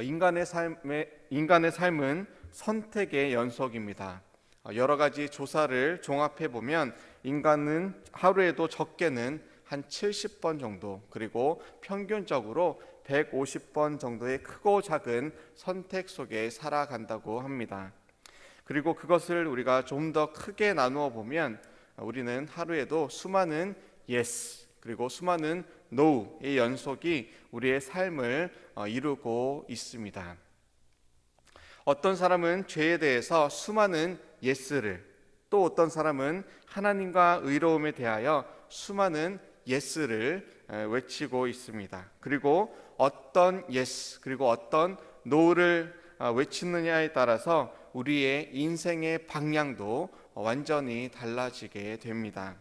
인간의 삶은 선택의 연속입니다. 여러 가지 조사를 종합해 보면 인간은 하루에도 적게는 한 70번 정도, 그리고 평균적으로 150번 정도의 크고 작은 선택 속에 살아간다고 합니다. 그리고 그것을 우리가 좀 더 크게 나누어 보면 우리는 하루에도 수많은 yes 그리고 수많은 no의 연속이 우리의 삶을 이루고 있습니다. 어떤 사람은 죄에 대해서 수많은 yes를, 또 어떤 사람은 하나님과 의로움에 대하여 수많은 yes를 외치고 있습니다. 그리고 어떤 yes 그리고 어떤 no를 외치느냐에 따라서 우리의 인생의 방향도 완전히 달라지게 됩니다.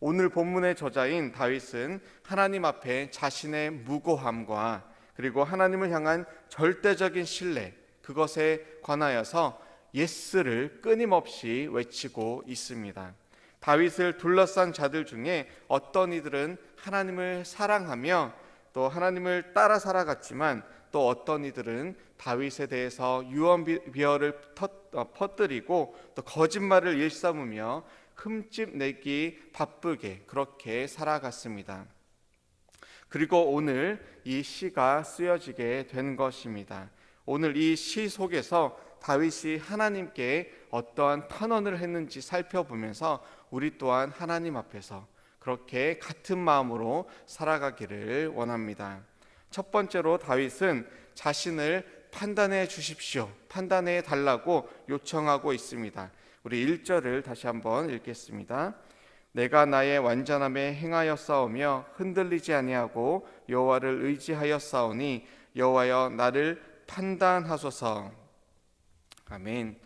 오늘 본문의 저자인 다윗은 하나님 앞에 자신의 무고함과 그리고 하나님을 향한 절대적인 신뢰, 그것에 관하여서 예스를 끊임없이 외치고 있습니다. 다윗을 둘러싼 자들 중에 어떤 이들은 하나님을 사랑하며 또 하나님을 따라 살아갔지만, 또 어떤 이들은 다윗에 대해서 유언비어를 퍼뜨리고 또 거짓말을 일삼으며 흠집 내기 바쁘게 그렇게 살아갔습니다. 그리고 오늘 이 시가 쓰여지게 된 것입니다. 오늘 이 시 속에서 다윗이 하나님께 어떠한 탄원을 했는지 살펴보면서 우리 또한 하나님 앞에서 그렇게 같은 마음으로 살아가기를 원합니다. 첫 번째로 다윗은 자신을 판단해 주십시오, 판단해 달라고 요청하고 있습니다. 우리 1절을 다시 한번 읽겠습니다. 내가 나의 완전함에 행하였사오며 흔들리지 아니하고 여호와를 의지하였사오니 여호와여 나를 판단하소서. 아멘.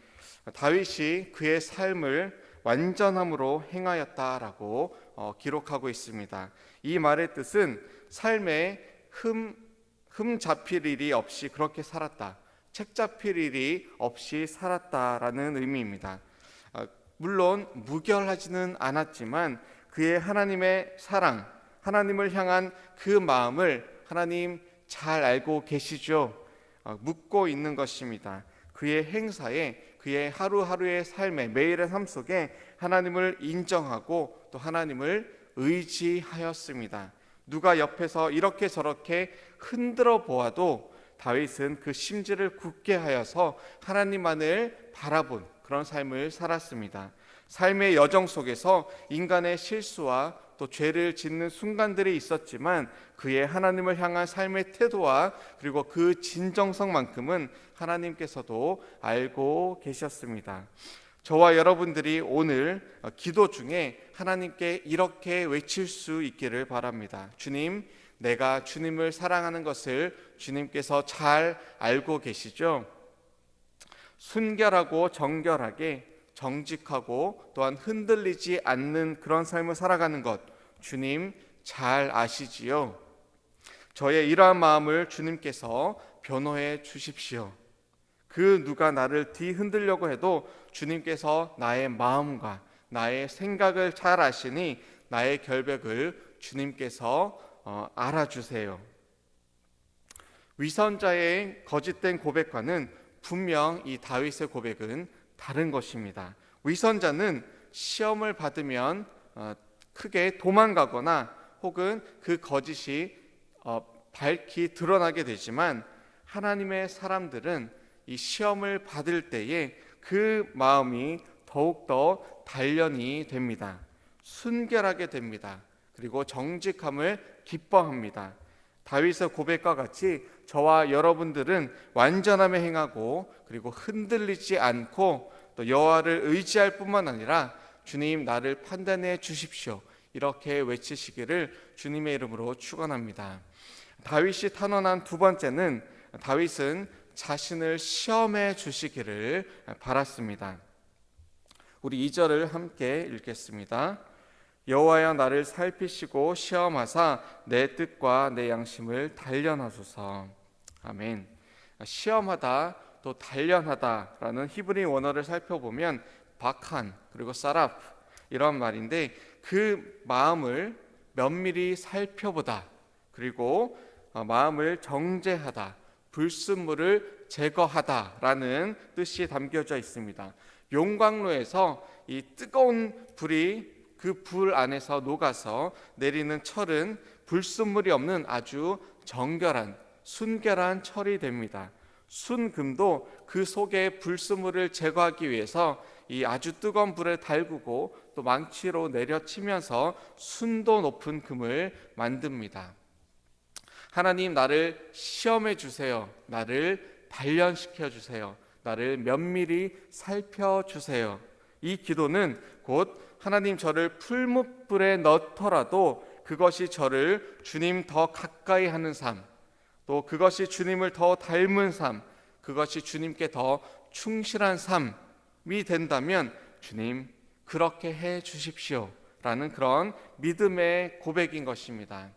다윗이 그의 삶을 완전함으로 행하였다라고 기록하고 있습니다. 이 말의 뜻은 삶에 흠 잡힐 일이 없이 그렇게 살았다, 책 잡힐 일이 없이 살았다라는 의미입니다. 물론 무결하지는 않았지만 그의 하나님의 사랑, 하나님을 향한 그 마음을 하나님 잘 알고 계시죠? 묻고 있는 것입니다. 그의 행사에, 그의 하루하루의 삶에, 매일의 삶 속에 하나님을 인정하고 또 하나님을 의지하였습니다. 누가 옆에서 이렇게 저렇게 흔들어 보아도 다윗은 그 심지를 굳게 하여서 하나님만을 바라본 그런 삶을 살았습니다. 삶의 여정 속에서 인간의 실수와 또 죄를 짓는 순간들이 있었지만 그의 하나님을 향한 삶의 태도와 그리고 그 진정성만큼은 하나님께서도 알고 계셨습니다. 저와 여러분들이 오늘 기도 중에 하나님께 이렇게 외칠 수 있기를 바랍니다. 주님, 내가 주님을 사랑하는 것을 주님께서 잘 알고 계시죠? 순결하고 정결하게, 정직하고 또한 흔들리지 않는 그런 삶을 살아가는 것 주님 잘 아시지요? 저의 이러한 마음을 주님께서 변호해 주십시오. 그 누가 나를 뒤흔들려고 해도 주님께서 나의 마음과 나의 생각을 잘 아시니 나의 결백을 주님께서 알아주세요. 위선자의 거짓된 고백과는 분명 이 다윗의 고백은 다른 것입니다. 위선자는 시험을 받으면 크게 도망가거나 혹은 그 거짓이 밝히 드러나게 되지만, 하나님의 사람들은 이 시험을 받을 때에 그 마음이 더욱더 단련이 됩니다. 순결하게 됩니다. 그리고 정직함을 기뻐합니다. 다윗의 고백과 같이 저와 여러분들은 완전함에 행하고 그리고 흔들리지 않고 또 여호와를 의지할 뿐만 아니라 주님 나를 판단해 주십시오, 이렇게 외치시기를 주님의 이름으로 축원합니다. 다윗이 탄원한 두 번째는 다윗은 자신을 시험해 주시기를 바랐습니다. 우리 2절을 함께 읽겠습니다. 여호와여 나를 살피시고 시험하사 내 뜻과 내 양심을 단련하소서. 아멘. 시험하다 또 단련하다라는 히브리 원어를 살펴보면 바칸 그리고 사랍 이런 말인데, 그 마음을 면밀히 살펴보다, 그리고 마음을 정죄하다, 불순물을 제거하다라는 뜻이 담겨져 있습니다. 용광로에서 이 뜨거운 불이 그 불 안에서 녹아서 내리는 철은 불순물이 없는 아주 정결한 순결한 철이 됩니다. 순금도 그 속에 불순물을 제거하기 위해서 이 아주 뜨거운 불에 달구고 또 망치로 내려치면서 순도 높은 금을 만듭니다. 하나님, 나를 시험해 주세요. 나를 단련시켜 주세요. 나를 면밀히 살펴주세요. 이 기도는 곧 하나님, 저를 풀무불에 넣더라도 그것이 저를 주님 더 가까이 하는 삶, 또 그것이 주님을 더 닮은 삶, 그것이 주님께 더 충실한 삶이 된다면 주님 그렇게 해 주십시오 라는 그런 믿음의 고백인 것입니다.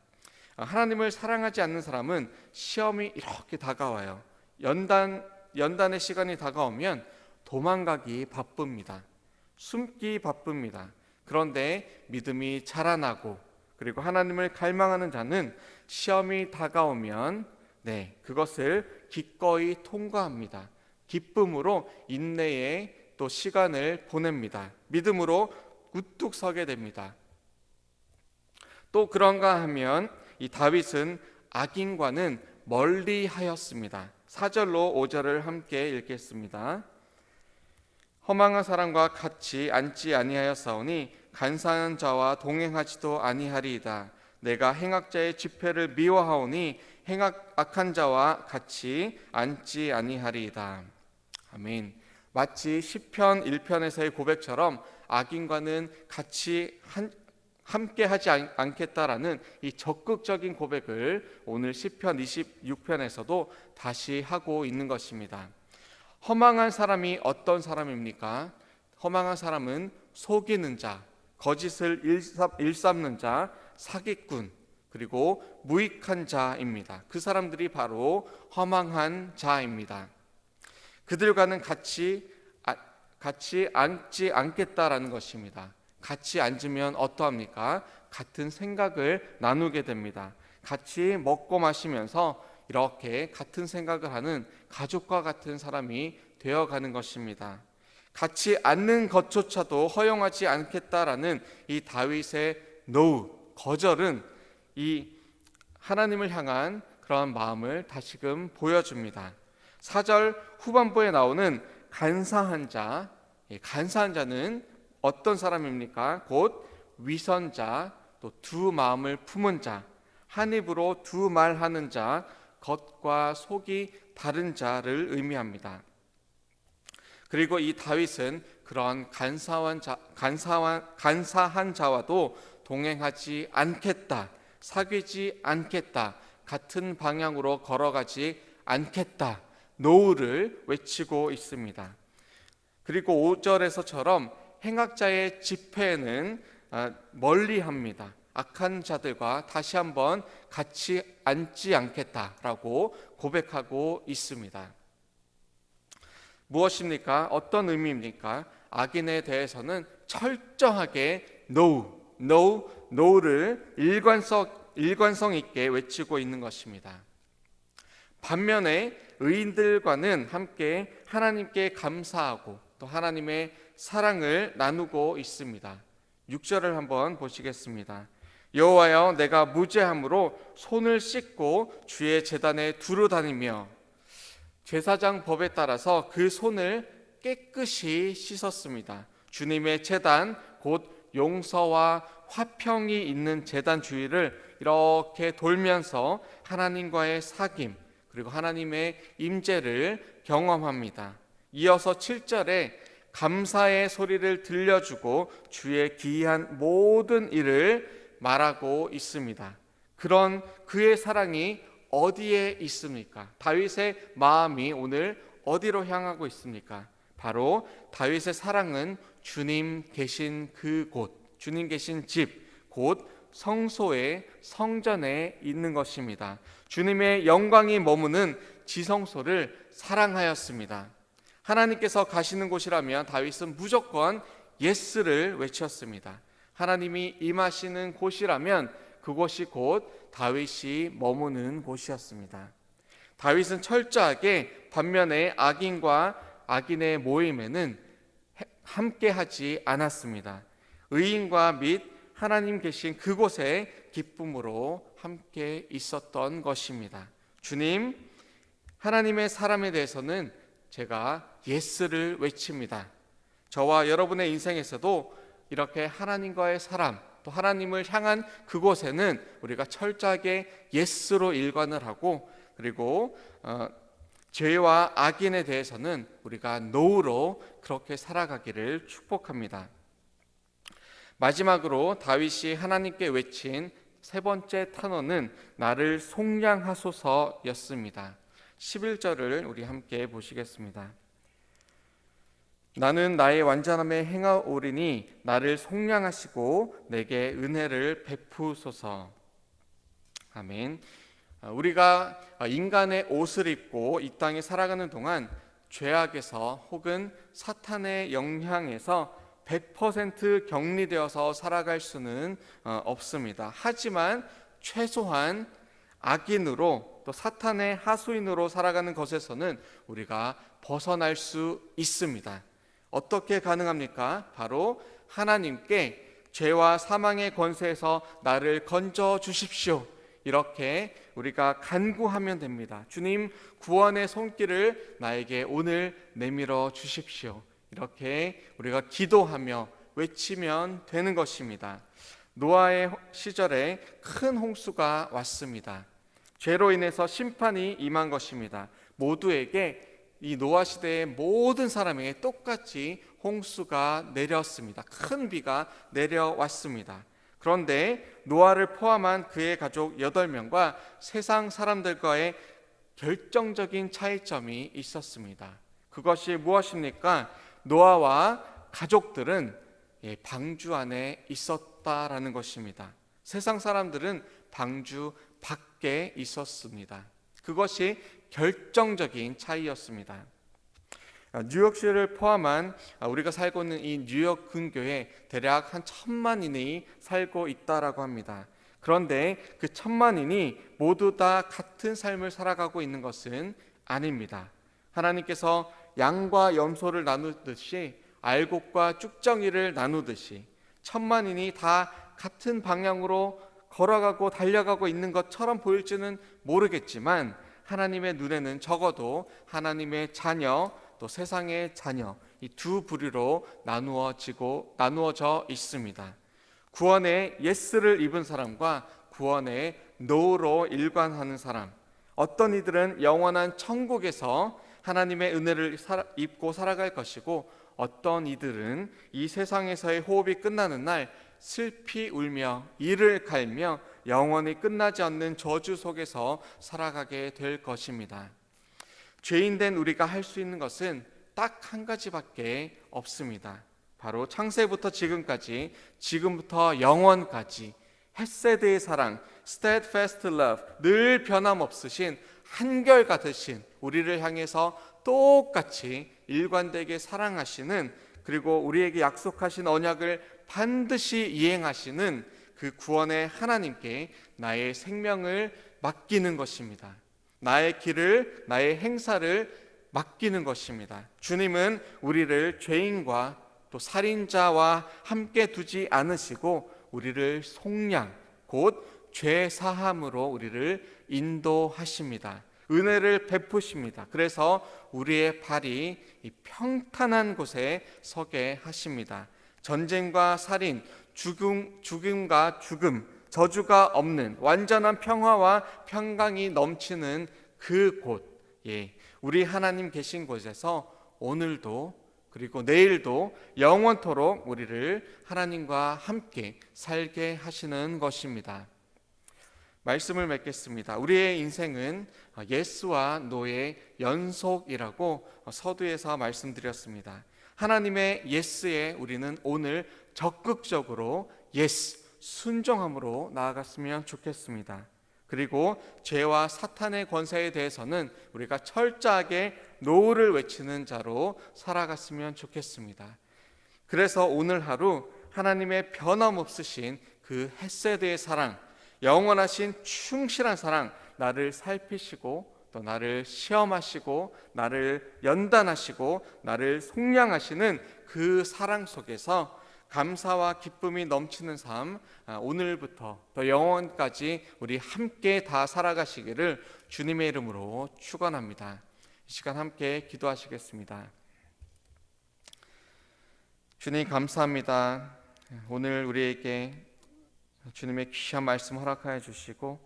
하나님을 사랑하지 않는 사람은 시험이 이렇게 다가와요. 연단의 시간이 다가오면 도망가기 바쁩니다. 숨기 바쁩니다. 그런데 믿음이 자라나고 그리고 하나님을 갈망하는 자는 시험이 다가오면 그것을 기꺼이 통과합니다. 기쁨으로 인내의 또 시간을 보냅니다. 믿음으로 우뚝 서게 됩니다. 또 그런가 하면 이 다윗은 악인과는 멀리하였습니다. 4절로 5절을 함께 읽겠습니다. 허망한 사람과 같이 앉지 아니하였사오니 간사한 자와 동행하지도 아니하리이다. 내가 행악자의 집회를 미워하오니 악한 자와 같이 앉지 아니하리이다. 아멘. 마치 시편 1편에서의 고백처럼 악인과는 같이 함께 하지 않겠다라는 이 적극적인 고백을 오늘 시편 26편에서도 다시 하고 있는 것입니다. 허망한 사람이 어떤 사람입니까? 허망한 사람은 속이는 자, 거짓을 일삼는 자, 사기꾼, 그리고 무익한 자입니다. 그 사람들이 바로 허망한 자입니다. 그들과는 같이 앉지 않겠다라는 것입니다. 같이 앉으면 어떠합니까? 같은 생각을 나누게 됩니다. 같이 먹고 마시면서 이렇게 같은 생각을 하는 가족과 같은 사람이 되어가는 것입니다. 같이 앉는 것조차도 허용하지 않겠다라는 이 다윗의 노, 거절은 이 하나님을 향한 그런 마음을 다시금 보여줍니다. 4절 후반부에 나오는 간사한 자, 간사한 자는 어떤 사람입니까? 곧 위선자, 또 두 마음을 품은 자, 한 입으로 두 말하는 자, 겉과 속이 다른 자를 의미합니다. 그리고 이 다윗은 그런 간사한 자와도 동행하지 않겠다, 사귀지 않겠다, 같은 방향으로 걸어가지 않겠다, 노를 외치고 있습니다. 그리고 5절에서처럼 행악자의 집회는 멀리합니다. 악한 자들과 다시 한번 같이 앉지 않겠다라고 고백하고 있습니다. 무엇입니까? 어떤 의미입니까? 악인에 대해서는 철저하게 no를 일관성 있게 외치고 있는 것입니다. 반면에 의인들과는 함께 하나님께 감사하고 또 하나님의 사랑을 나누고 있습니다. 6절을 한번 보시겠습니다. 여호와여, 내가 무죄함으로 손을 씻고 주의 제단에 두루 다니며, 제사장 법에 따라서 그 손을 깨끗이 씻었습니다. 주님의 제단, 곧 용서와 화평이 있는 제단 주위를 이렇게 돌면서 하나님과의 사귐, 그리고 하나님의 임재를 경험합니다. 이어서 7절에 감사의 소리를 들려주고 주의 기이한 모든 일을 말하고 있습니다. 그런 그의 사랑이 어디에 있습니까? 다윗의 마음이 오늘 어디로 향하고 있습니까? 바로 다윗의 사랑은 주님 계신 그곳, 주님 계신 집, 곧 성소의 성전에 있는 것입니다. 주님의 영광이 머무는 지성소를 사랑하였습니다. 하나님께서 가시는 곳이라면 다윗은 무조건 예스를 외쳤습니다. 하나님이 임하시는 곳이라면 그곳이 곧 다윗이 머무는 곳이었습니다. 다윗은 철저하게 반면에 악인과 악인의 모임에는 함께 하지 않았습니다. 의인과 및 하나님 계신 그곳에 기쁨으로 함께 있었던 것입니다. 주님, 하나님의 사람에 대해서는 제가 예스를 외칩니다. 저와 여러분의 인생에서도 이렇게 하나님과의 사람, 또 하나님을 향한 그곳에는 우리가 철저하게 예스로 일관을 하고, 그리고 죄와 악인에 대해서는 우리가 노로 그렇게 살아가기를 축복합니다. 마지막으로 다윗이 하나님께 외친 세 번째 탄원은 나를 속량하소서였습니다. 11절을 우리 함께 보시겠습니다. 나는 나의 완전함에 행하오리니 나를 속량하시고 내게 은혜를 베푸소서. 아멘. 우리가 인간의 옷을 입고 이 땅에 살아가는 동안 죄악에서 혹은 사탄의 영향에서 100% 격리되어서 살아갈 수는 없습니다. 하지만 최소한 악인으로 또 사탄의 하수인으로 살아가는 것에서는 우리가 벗어날 수 있습니다. 어떻게 가능합니까? 바로 하나님께 죄와 사망의 권세에서 나를 건져 주십시오. 이렇게 우리가 간구하면 됩니다. 주님, 구원의 손길을 나에게 오늘 내밀어 주십시오. 이렇게 우리가 기도하며 외치면 되는 것입니다. 노아의 시절에 큰 홍수가 왔습니다. 죄로 인해서 심판이 임한 것입니다. 모두에게 이 노아 시대의 모든 사람에게 똑같이 홍수가 내렸습니다. 큰 비가 내려왔습니다. 그런데 노아를 포함한 그의 가족 8명과 세상 사람들과의 결정적인 차이점이 있었습니다. 그것이 무엇입니까? 노아와 가족들은 방주 안에 있었다라는 것입니다. 세상 사람들은 방주 밖에 있었습니다. 그것이 결정적인 차이였습니다. 뉴욕시를 포함한 우리가 살고 있는 이 뉴욕 근교에 대략 한 1,000만인이 살고 있다라고 합니다. 그런데 그 1,000만인이 모두 다 같은 삶을 살아가고 있는 것은 아닙니다. 하나님께서 양과 염소를 나누듯이 알곡과 쭉정이를 나누듯이 1,000만인이 다 같은 방향으로 걸어가고 달려가고 있는 것처럼 보일지는 모르겠지만 하나님의 눈에는 적어도 하나님의 자녀 또 세상의 자녀 이 두 부류로 나누어져 있습니다. 구원의 예스를 입은 사람과 구원의 노로 일관하는 사람, 어떤 이들은 영원한 천국에서 하나님의 은혜를 입고 살아갈 것이고 어떤 이들은 이 세상에서의 호흡이 끝나는 날 슬피 울며 이를 갈며 영원히 끝나지 않는 저주 속에서 살아가게 될 것입니다. 죄인된 우리가 할 수 있는 것은 딱 한 가지밖에 없습니다. 바로 창세부터 지금까지, 지금부터 영원까지 헷세드의 사랑, steadfast love, 늘 변함없으신 한결같으신 우리를 향해서 똑같이 일관되게 사랑하시는, 그리고 우리에게 약속하신 언약을 반드시 이행하시는 그 구원의 하나님께 나의 생명을 맡기는 것입니다. 나의 길을, 나의 행사를 맡기는 것입니다. 주님은 우리를 죄인과 또 살인자와 함께 두지 않으시고 우리를 속량, 곧 죄 사함으로 우리를 인도하십니다. 은혜를 베푸십니다. 그래서 우리의 발이 이 평탄한 곳에 서게 하십니다. 전쟁과 살인, 죽음과 죽음, 저주가 없는 완전한 평화와 평강이 넘치는 그곳, 우리 하나님 계신 곳에서 오늘도 그리고 내일도 영원토록 우리를 하나님과 함께 살게 하시는 것입니다. 말씀을 맺겠습니다. 우리의 인생은 예스와 노의 연속이라고 서두에서 말씀드렸습니다. 하나님의 예스에 우리는 오늘 적극적으로 예스, 순종함으로 나아갔으면 좋겠습니다. 그리고 죄와 사탄의 권세에 대해서는 우리가 철저하게 노를 외치는 자로 살아갔으면 좋겠습니다. 그래서 오늘 하루 하나님의 변함없으신 그 헷세드의 사랑, 영원하신 충실한 사랑, 나를 살피시고 또 나를 시험하시고 나를 연단하시고 나를 속량하시는 그 사랑 속에서 감사와 기쁨이 넘치는 삶, 오늘부터 또 영원까지 우리 함께 다 살아가시기를 주님의 이름으로 축원합니다. 이 시간 함께 기도하시겠습니다. 주님 감사합니다. 오늘 우리에게 주님의 귀한 말씀 허락하여 주시고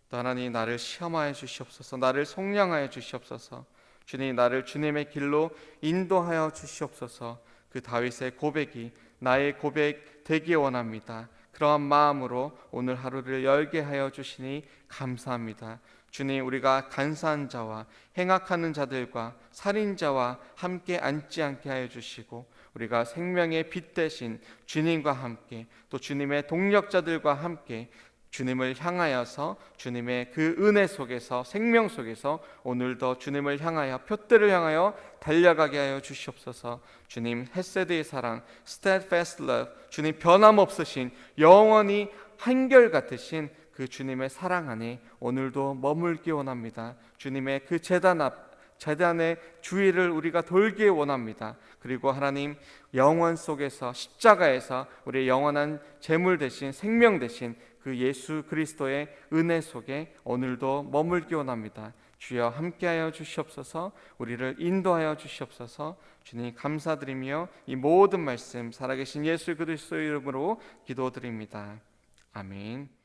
또 하나님 나를 시험하여 주시옵소서, 나를 속량하여 주시옵소서, 주님 나를 주님의 길로 인도하여 주시옵소서. 그 다윗의 고백이 나의 고백 되기 원합니다. 그러한 마음으로 오늘 하루를 열게 하여 주시니 감사합니다. 주님, 우리가 간사한 자와 행악하는 자들과 살인자와 함께 앉지 않게 하여 주시고 우리가 생명의 빛 대신 주님과 함께 또 주님의 동력자들과 함께 주님을 향하여서 주님의 그 은혜 속에서 생명 속에서 오늘도 주님을 향하여 표대를 향하여 달려가게 하여 주시옵소서. 주님 헤세드의 사랑, steadfast love, 주님 변함없으신 영원히 한결같으신 그 주님의 사랑 안에 오늘도 머물기 원합니다. 주님의 그 재단의 주위를 우리가 돌기 원합니다. 그리고 하나님 영원 속에서 십자가에서 우리의 영원한 재물 대신 생명 대신 그 예수 그리스도의 은혜 속에 오늘도 머물기 원합니다. 주여 함께하여 주시옵소서, 우리를 인도하여 주시옵소서. 주님 감사드리며 이 모든 말씀 살아계신 예수 그리스도의 이름으로 기도드립니다. 아멘.